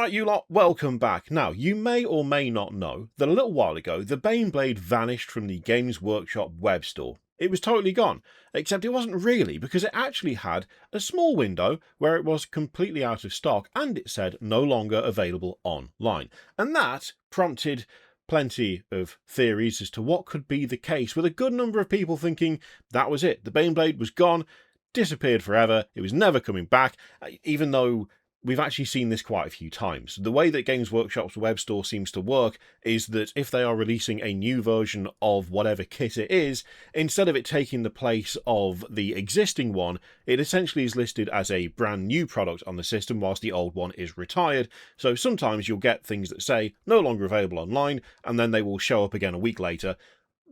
Alright you lot, welcome back. Now, you may or may not know that a little while ago, the Baneblade vanished from the Games Workshop web store. It was totally gone, except it wasn't really, because it actually had a small window where it was completely out of stock and it said no longer available online. And that prompted plenty of theories as to what could be the case, with a good number of people thinking that was it. The Baneblade was gone, disappeared forever, it was never coming back, even though we've actually seen this quite a few times. The way that Games Workshop's web store seems to work is that if they are releasing a new version of whatever kit it is, instead of it taking the place of the existing one, it essentially is listed as a brand new product on the system whilst the old one is retired. So sometimes you'll get things that say no longer available online, and then they will show up again a week later,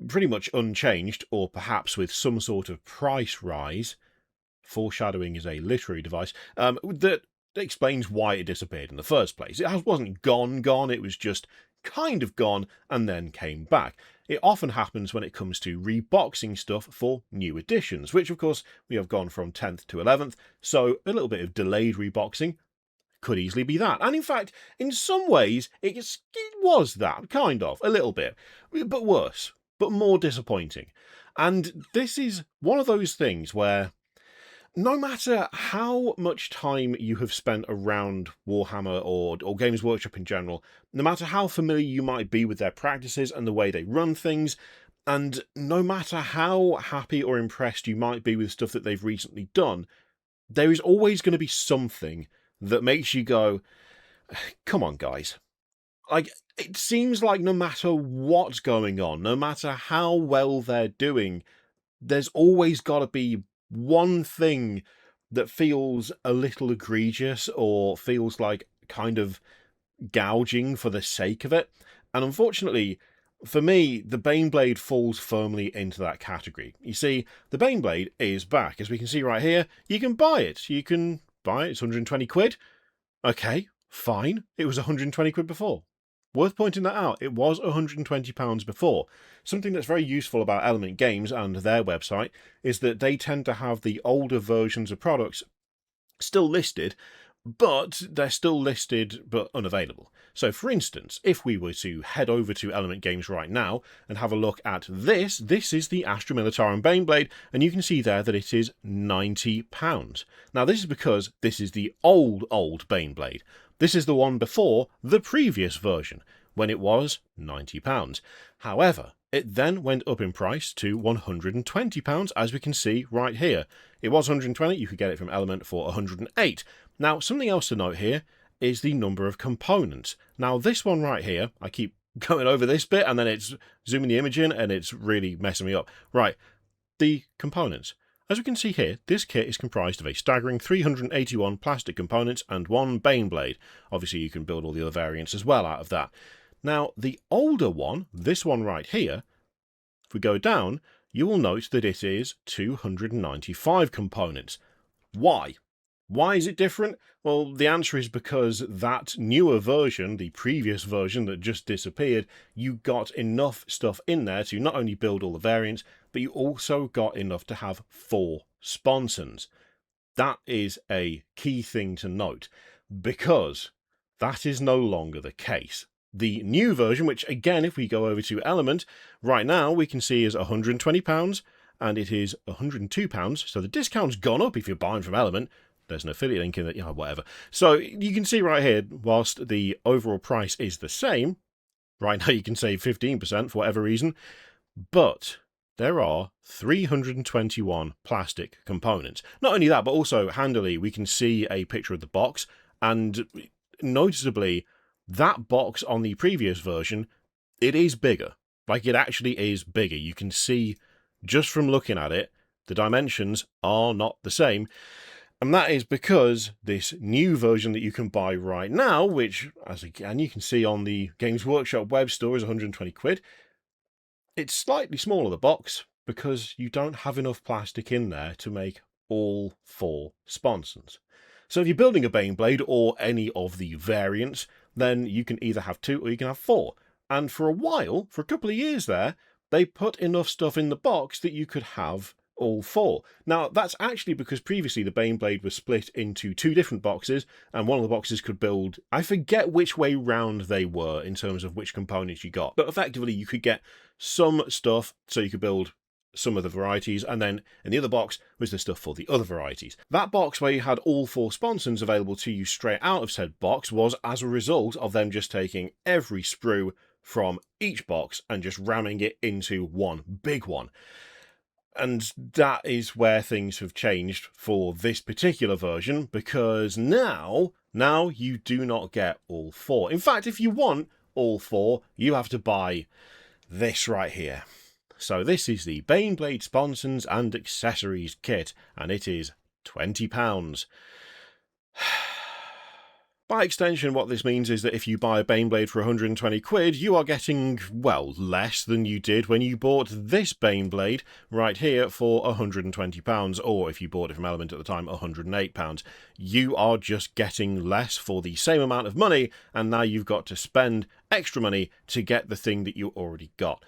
pretty much unchanged, or perhaps with some sort of price rise. Foreshadowing is a literary device. That explains why it disappeared in the first place. It wasn't gone, it was just kind of gone and then came back. It often happens when it comes to reboxing stuff for new editions, which of course we have gone from 10th to 11th, so a little bit of delayed reboxing could easily be that. And in fact, in some ways, it was that, kind of, a little bit, but worse, but more disappointing. And this is one of those things where no matter how much time you have spent around Warhammer or Games Workshop in general, no matter how familiar you might be with their practices and the way they run things, and no matter how happy or impressed you might be with stuff that they've recently done, there is always going to be something that makes you go, come on guys. Like, it seems like no matter what's going on, no matter how well they're doing, there's always got to be one thing that feels a little egregious or feels like kind of gouging for the sake of it. And unfortunately, for me, the Baneblade falls firmly into that category. You see, the Baneblade is back. As we can see right here, you can buy it. You can buy it. It's 120 quid. Okay, fine. It was 120 quid before. Worth pointing that out, it was £120 before. Something that's very useful about Element Games and their website is that they tend to have the older versions of products still listed, but they're still listed but unavailable. So for instance, if we were to head over to Element Games right now and have a look at this is the Astra Militarum Baneblade, and you can see there that it is £90. Now this is because this is the old Baneblade. This is the one before the previous version, when it was £90. However, it then went up in price to £120, as we can see right here. It was £120, you could get it from Element for £108. Now, something else to note here is the number of components. Now, this one right here, I keep going over this bit, and then it's zooming the image in, and it's really messing me up. Right, the components. As we can see here, this kit is comprised of a staggering 381 plastic components and one Baneblade. Obviously, you can build all the other variants as well out of that. Now, the older one, this one right here, if we go down, you will note that it is 295 components. Why? Why is it different? Well, the answer is because that newer version, the previous version that just disappeared, you got enough stuff in there to not only build all the variants, but you also got enough to have 4 sponsons. That is a key thing to note, because that is no longer the case. The new version, which again, if we go over to Element, right now we can see is £120, and it is £102, so the discount's gone up if you're buying from Element. There's an affiliate link in it, whatever. So you can see right here, whilst the overall price is the same, right now you can save 15% for whatever reason, but there are 321 plastic components. Not only that, but also handily, we can see a picture of the box, and noticeably, that box on the previous version, it is bigger. Like, it actually is bigger. You can see, just from looking at it, the dimensions are not the same. And that is because this new version that you can buy right now, which, as again, you can see on the Games Workshop web store, is 120 quid. It's slightly smaller, the box, because you don't have enough plastic in there to make all 4 sponsons. So if you're building a Baneblade or any of the variants, then you can either have 2 or you can have 4. And for a while, for a couple of years there, they put enough stuff in the box that you could have all 4. Now, that's actually because previously the Baneblade was split into 2 different boxes, and one of the boxes could build, I forget which way round they were in terms of which components you got, but effectively you could get some stuff, so you could build some of the varieties, and then in the other box was the stuff for the other varieties. That box where you had all 4 sponsons available to you straight out of said box was as a result of them just taking every sprue from each box and just ramming it into one big one. And that is where things have changed for this particular version, because now you do not get all 4. In fact, if you want all 4, you have to buy this right here. So this is the Baneblade Sponsons and Accessories kit, and it is £20. By extension, what this means is that if you buy a Baneblade for 120 quid, you are getting, well, less than you did when you bought this Baneblade right here for £120, or if you bought it from Element at the time, £108. You are just getting less for the same amount of money, and now you've got to spend extra money to get the thing that you already got.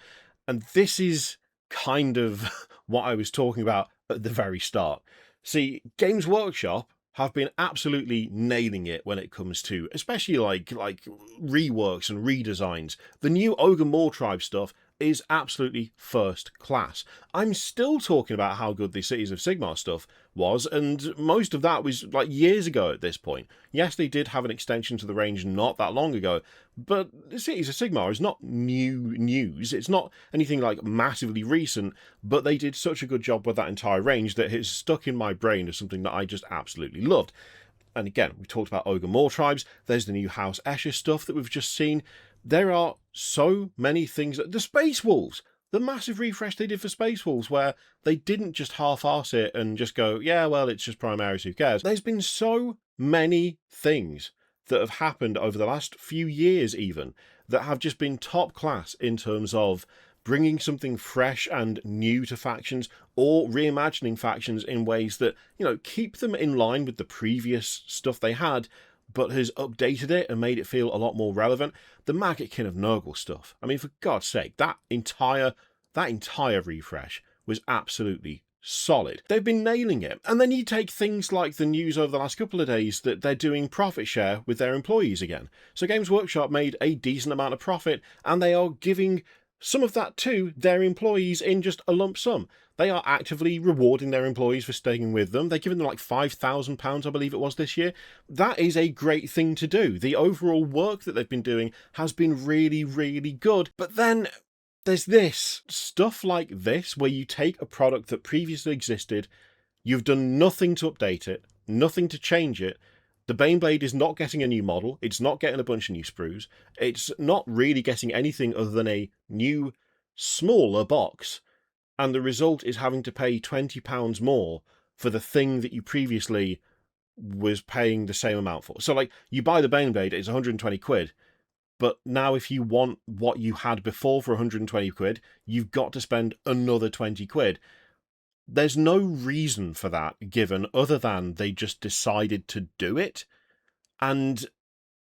And this is kind of what I was talking about at the very start. See, Games Workshop have been absolutely nailing it when it comes to, especially like reworks and redesigns. The new Ogre Mawtribe stuff is absolutely first class. I'm still talking about how good the Cities of Sigmar stuff was, and most of that was like years ago at this point. Yes, they did have an extension to the range not that long ago, but the Cities of Sigmar is not new news. It's not anything like massively recent, but they did such a good job with that entire range that it's stuck in my brain as something that I just absolutely loved. And again, we talked about Ogre Mawtribes. There's the new House Escher stuff that we've just seen. There are so many things. The Space Wolves, the massive refresh they did for Space Wolves, where they didn't just half-arse it and just go, yeah, well, it's just Primaris, who cares? There's been so many things that have happened over the last few years even that have just been top class in terms of bringing something fresh and new to factions, or reimagining factions in ways that, you know, keep them in line with the previous stuff they had, but has updated it and made it feel a lot more relevant. The Maggotkin of Nurgle stuff. I mean, for God's sake, that entire refresh was absolutely solid. They've been nailing it. And then you take things like the news over the last couple of days that they're doing profit share with their employees again. So Games Workshop made a decent amount of profit, and they are giving some of that to their employees in just a lump sum. They are actively rewarding their employees for staying with them. They're giving them like £5,000, I believe it was, this year. That is a great thing to do. The overall work that they've been doing has been really, really good. But then there's this stuff like this, where you take a product that previously existed, you've done nothing to update it, nothing to change it. The Baneblade is not getting a new model, it's not getting a bunch of new sprues, it's not really getting anything other than a new, smaller box, and the result is having to pay £20 more for the thing that you previously was paying the same amount for. So, like, you buy the Baneblade, it's 120 quid, but now if you want what you had before for 120 quid, you've got to spend another 20 quid. There's no reason for that given, other than they just decided to do it. And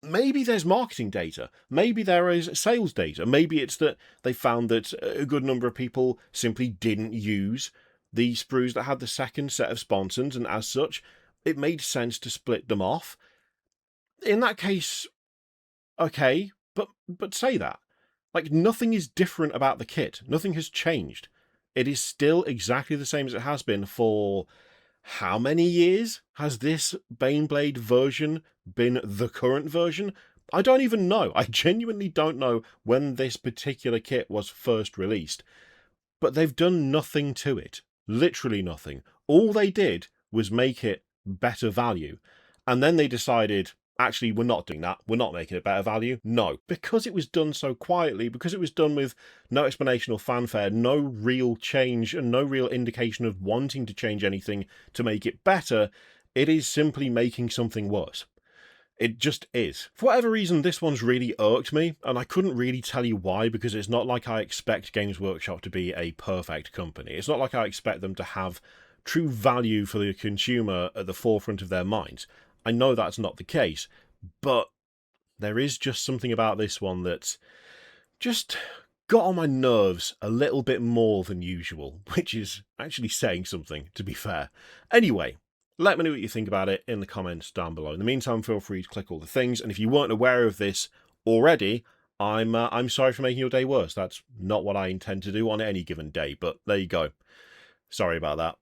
maybe there's marketing data, maybe there is sales data, maybe it's that they found that a good number of people simply didn't use the sprues that had the second set of sponsons, and as such, it made sense to split them off. In that case, okay, but say that. Like, nothing is different about the kit. Nothing has changed. It is still exactly the same as it has been for how many years has this Baneblade version been the current version? I don't even know. I genuinely don't know when this particular kit was first released. But they've done nothing to it. Literally nothing. All they did was make it better value. And then they decided, actually, we're not doing that. We're not making it better value. No. Because it was done so quietly, because it was done with no explanation or fanfare, no real change, and no real indication of wanting to change anything to make it better, it is simply making something worse. It just is. For whatever reason, this one's really irked me, and I couldn't really tell you why, because it's not like I expect Games Workshop to be a perfect company. It's not like I expect them to have true value for the consumer at the forefront of their minds. I know that's not the case, but there is just something about this one that just got on my nerves a little bit more than usual, which is actually saying something, to be fair. Anyway, let me know what you think about it in the comments down below. In the meantime, feel free to click all the things, and if you weren't aware of this already, I'm sorry for making your day worse. That's not what I intend to do on any given day, but there you go. Sorry about that.